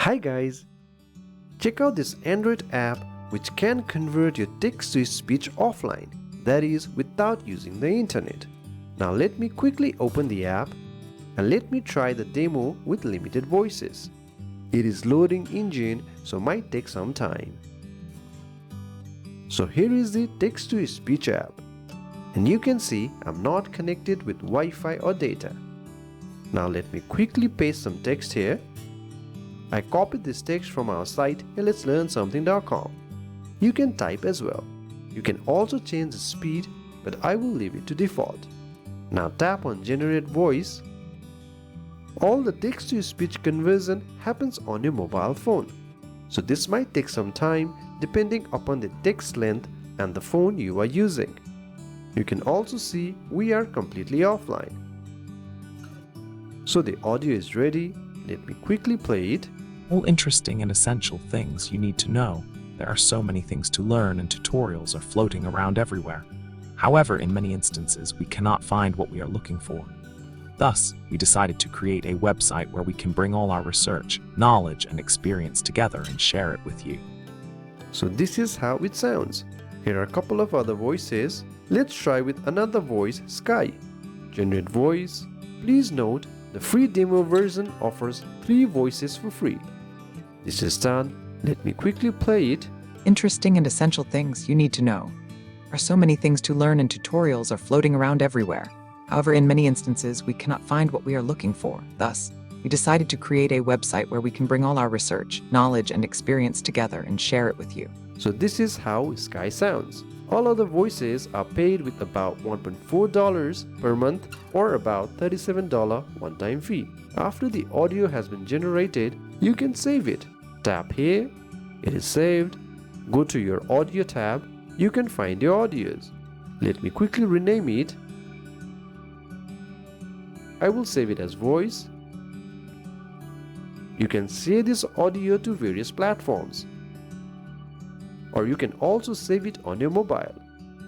Hi guys! Check out this Android app which can convert your text-to-speech offline, that is, without using the internet. Now let me quickly open the app and let me try the demo with limited voices. It is loading engine, so might take some time. So here is the text-to-speech app, and you can see I'm not connected with Wi-Fi or data. Now let me quickly paste some text here. I copied this text from our site letslearnsomething.com. You can type as well. You can also change the speed, but I will leave it to default. Now tap on Generate Voice. All the text-to-speech conversion happens on your mobile phone, so this might take some time depending upon the text length and the phone you are using. You can also see we are completely offline. So the audio is ready. Let me quickly play it. All interesting and essential things you need to know. There are so many things to learn and tutorials are floating around everywhere. However, in many instances, we cannot find what we are looking for. Thus, we decided to create a website where we can bring all our research, knowledge, and experience together and share it with you. So this is how it sounds. Here are a couple of other voices. Let's try with another voice, Sky. Generate voice. Please note, the free demo version offers 3 voices for free. This is done. Let me quickly play it. Interesting and essential things you need to know. There are so many things to learn and tutorials are floating around everywhere. However, in many instances, we cannot find what we are looking for. Thus, we decided to create a website where we can bring all our research, knowledge, and experience together and share it with you. So this is how Sky sounds. All other voices are paid with about $1.4 per month or about $37 one-time fee. After the audio has been generated, you can save it. Tap here, it is saved. Go to your audio tab, you can find your audios. Let me quickly rename it. I will save it as voice. You can save this audio to various platforms, or you can also save it on your mobile.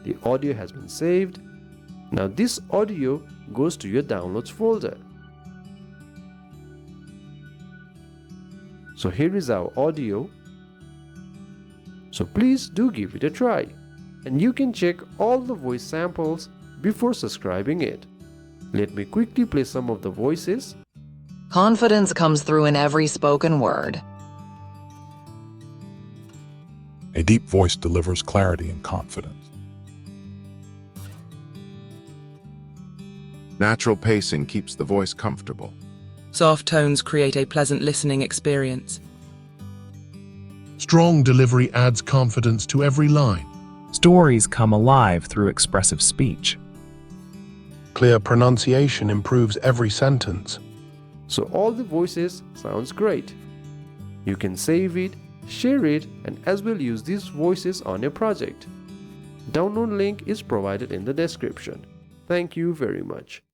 The audio has been saved. Now this audio goes to your downloads folder. So here is our audio. So please do give it a try. And you can check all the voice samples before subscribing it. Let me quickly play some of the voices. Confidence comes through in every spoken word. A deep voice delivers clarity and confidence. Natural pacing keeps the voice comfortable. Soft tones create a pleasant listening experience. Strong delivery adds confidence to every line. Stories come alive through expressive speech. Clear pronunciation improves every sentence. So all the voices sounds great. You can save it, share it, and as well use these voices on your project. Download link is provided in the description. Thank you very much.